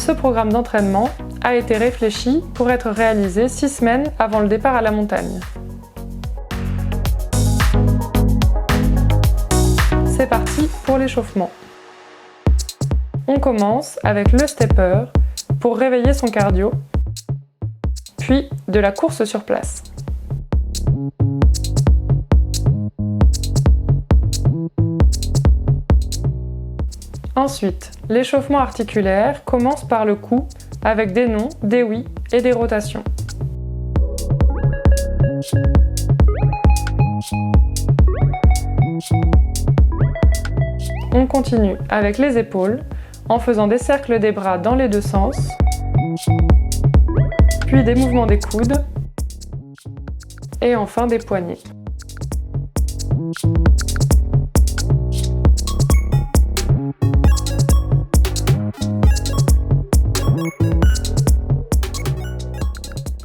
Ce programme d'entraînement a été réfléchi pour être réalisé 6 semaines avant le départ à la montagne. C'est parti pour l'échauffement. On commence avec le stepper pour réveiller son cardio, puis de la course sur place. Ensuite, l'échauffement articulaire commence par le cou avec des nons, des oui et des rotations. On continue avec les épaules en faisant des cercles des bras dans les deux sens, puis des mouvements des coudes et enfin des poignets.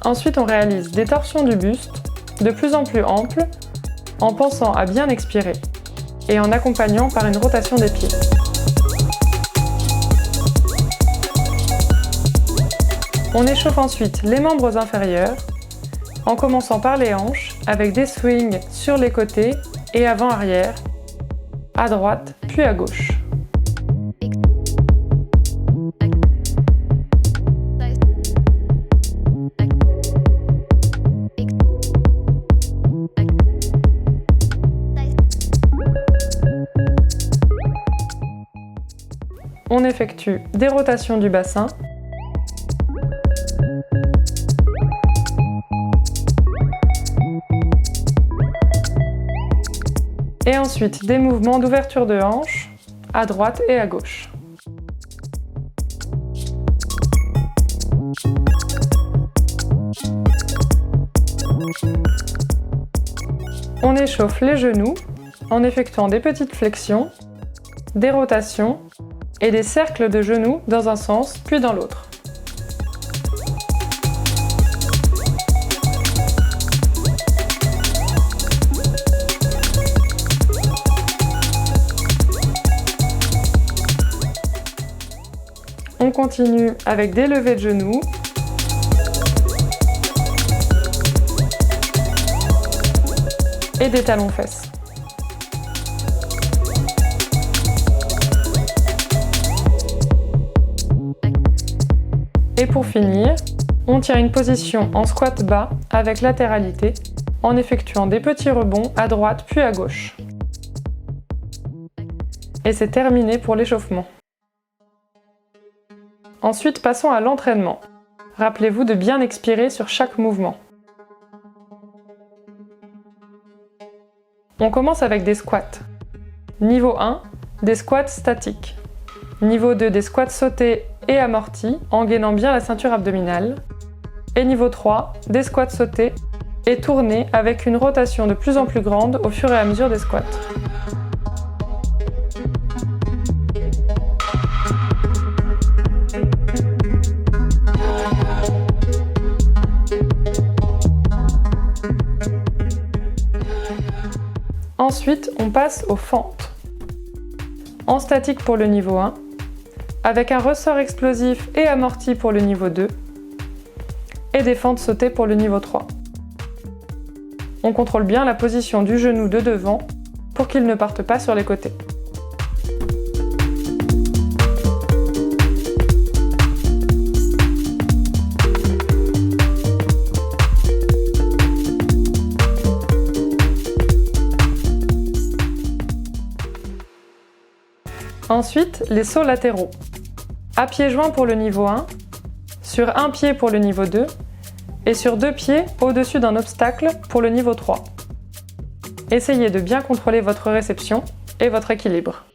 Ensuite, on réalise des torsions du buste de plus en plus amples en pensant à bien expirer et en accompagnant par une rotation des pieds. On échauffe ensuite les membres inférieurs en commençant par les hanches avec des swings sur les côtés et avant-arrière, à droite puis à gauche. On effectue des rotations du bassin, et ensuite des mouvements d'ouverture de hanche à droite et à gauche. On échauffe les genoux en effectuant des petites flexions, des rotations et des cercles de genoux dans un sens puis dans l'autre. On continue avec des levées de genoux, et des talons-fesses. Et pour finir, on tient une position en squat bas avec latéralité en effectuant des petits rebonds à droite puis à gauche. Et c'est terminé pour l'échauffement. Ensuite, passons à l'entraînement. Rappelez-vous de bien expirer sur chaque mouvement. On commence avec des squats. Niveau 1, des squats statiques. Niveau 2, des squats sautés et amortis en gainant bien la ceinture abdominale. Et niveau 3, des squats sautés et tournés avec une rotation de plus en plus grande au fur et à mesure des squats. Ensuite, on passe aux fentes. En statique pour le niveau 1, avec un ressort explosif et amorti pour le niveau 2, et des fentes sautées pour le niveau 3. On contrôle bien la position du genou de devant pour qu'il ne parte pas sur les côtés. Ensuite, les sauts latéraux. À pieds joints pour le niveau 1, sur un pied pour le niveau 2 et sur 2 pieds au-dessus d'un obstacle pour le niveau 3. Essayez de bien contrôler votre réception et votre équilibre.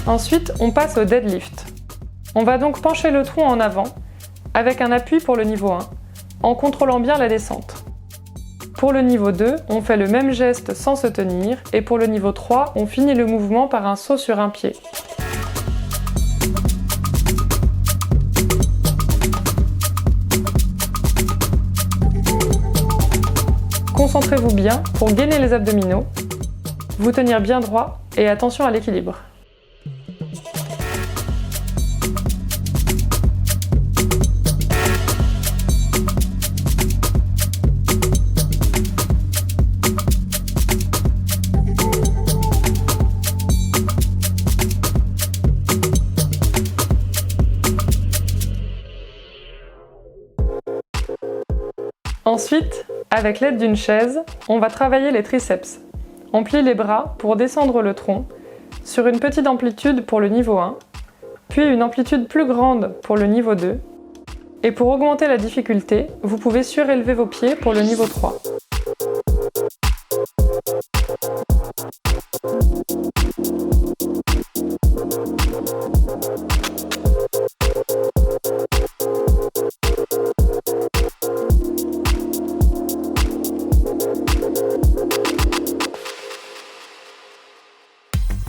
Ensuite, on passe au deadlift. On va donc pencher le tronc en avant avec un appui pour le niveau 1, en contrôlant bien la descente. Pour le niveau 2, on fait le même geste sans se tenir, et pour le niveau 3, on finit le mouvement par un saut sur un pied. concentrez-vous bien pour gainer les abdominaux, vous tenir bien droit et attention à l'équilibre. Ensuite, avec l'aide d'une chaise, on va travailler les triceps. On plie les bras pour descendre le tronc, sur une petite amplitude pour le niveau 1, puis une amplitude plus grande pour le niveau 2. Et pour augmenter la difficulté, vous pouvez surélever vos pieds pour le niveau 3.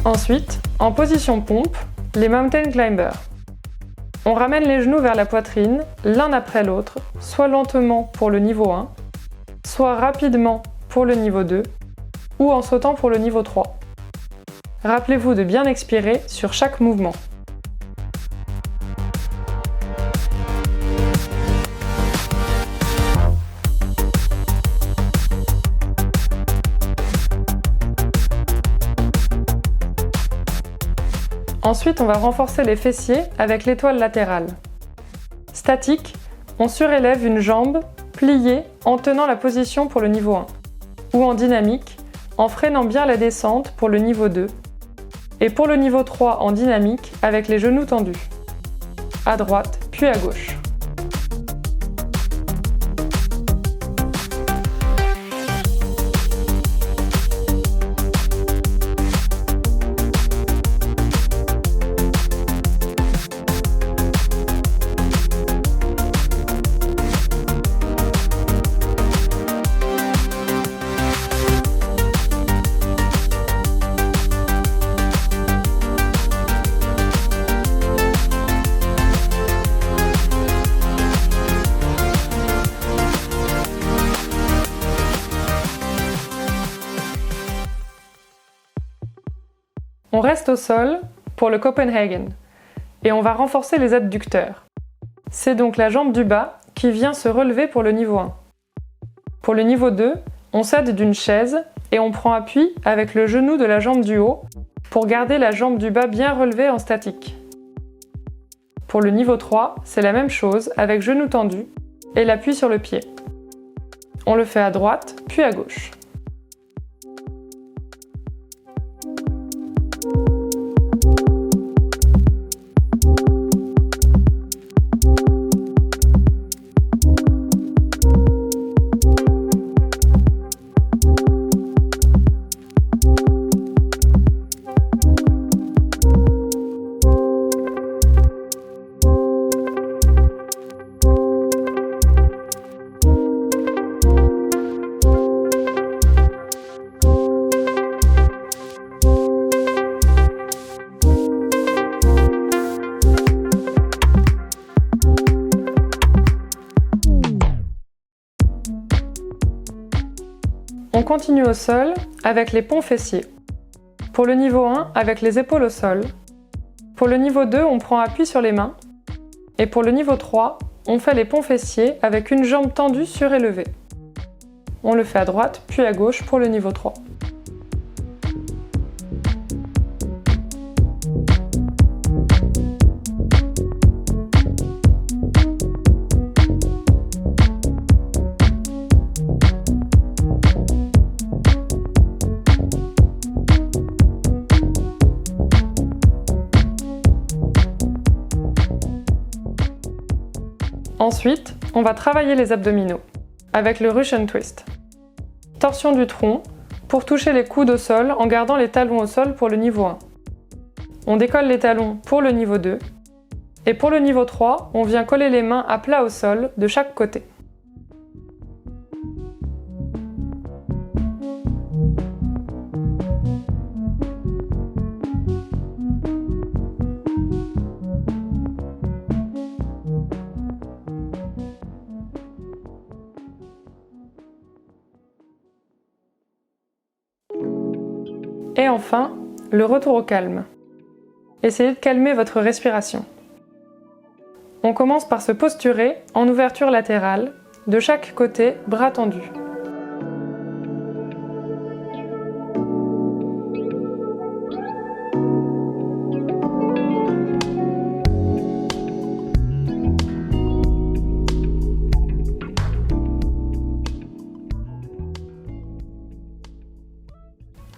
Ensuite, en position pompe, les mountain climbers. On ramène les genoux vers la poitrine, l'un après l'autre, soit lentement pour le niveau 1, soit rapidement pour le niveau 2, ou en sautant pour le niveau 3. Rappelez-vous de bien expirer sur chaque mouvement. Ensuite, on va renforcer les fessiers avec l'étoile latérale. Statique, on surélève une jambe pliée en tenant la position pour le niveau 1. Ou en dynamique, en freinant bien la descente pour le niveau 2. Et pour le niveau 3 en dynamique avec les genoux tendus. À droite, puis à gauche. On reste au sol pour le Copenhagen et on va renforcer les adducteurs. C'est donc la jambe du bas qui vient se relever pour le niveau 1. Pour le niveau 2, on s'aide d'une chaise et on prend appui avec le genou de la jambe du haut pour garder la jambe du bas bien relevée en statique. Pour le niveau 3, c'est la même chose avec genou tendu et l'appui sur le pied. On le fait à droite puis à gauche. On continue au sol avec les ponts fessiers. Pour le niveau 1, avec les épaules au sol. Pour le niveau 2, on prend appui sur les mains. Et pour le niveau 3, on fait les ponts fessiers avec une jambe tendue surélevée. On le fait à droite puis à gauche pour le niveau 3. Ensuite, on va travailler les abdominaux avec le Russian Twist. Torsion du tronc pour toucher les coudes au sol en gardant les talons au sol pour le niveau 1. On décolle les talons pour le niveau 2. Et pour le niveau 3, on vient coller les mains à plat au sol de chaque côté. Et enfin, le retour au calme. Essayez de calmer votre respiration. On commence par se posturer en ouverture latérale, de chaque côté, bras tendus.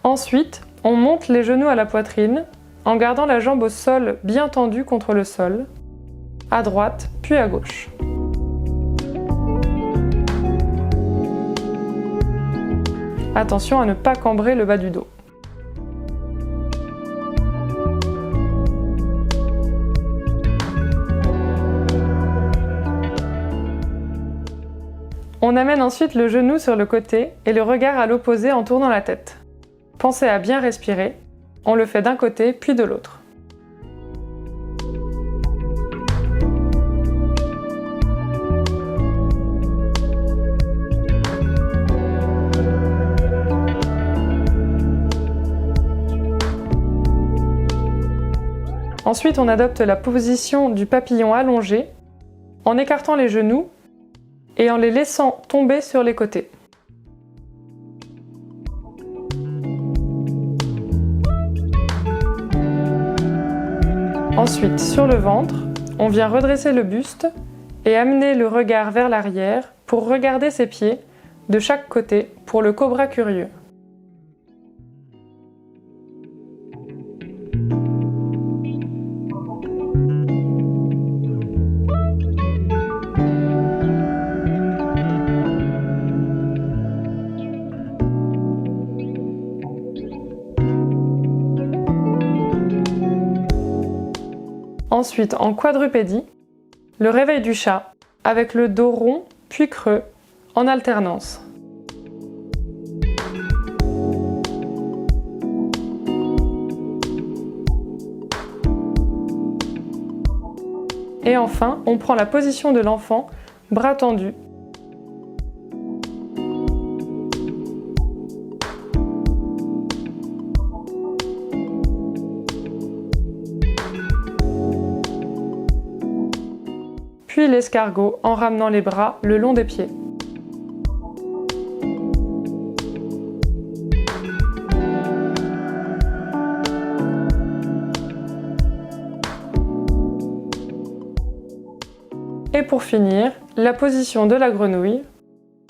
Ensuite, on monte les genoux à la poitrine en gardant la jambe au sol bien tendue contre le sol, à droite puis à gauche. Attention à ne pas cambrer le bas du dos. On amène ensuite le genou sur le côté et le regard à l'opposé en tournant la tête. Pensez à bien respirer, on le fait d'un côté puis de l'autre. Ensuite, on adopte la position du papillon allongé en écartant les genoux et en les laissant tomber sur les côtés. Ensuite, sur le ventre, on vient redresser le buste et amener le regard vers l'arrière pour regarder ses pieds de chaque côté pour le cobra curieux. Ensuite, en quadrupédie, le réveil du chat, avec le dos rond puis creux, en alternance. Et enfin, on prend la position de l'enfant, bras tendus. Puis l'escargot en ramenant les bras le long des pieds. Et pour finir, la position de la grenouille,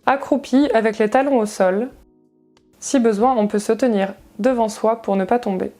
accroupie avec les talons au sol. Si besoin, on peut se tenir devant soi pour ne pas tomber.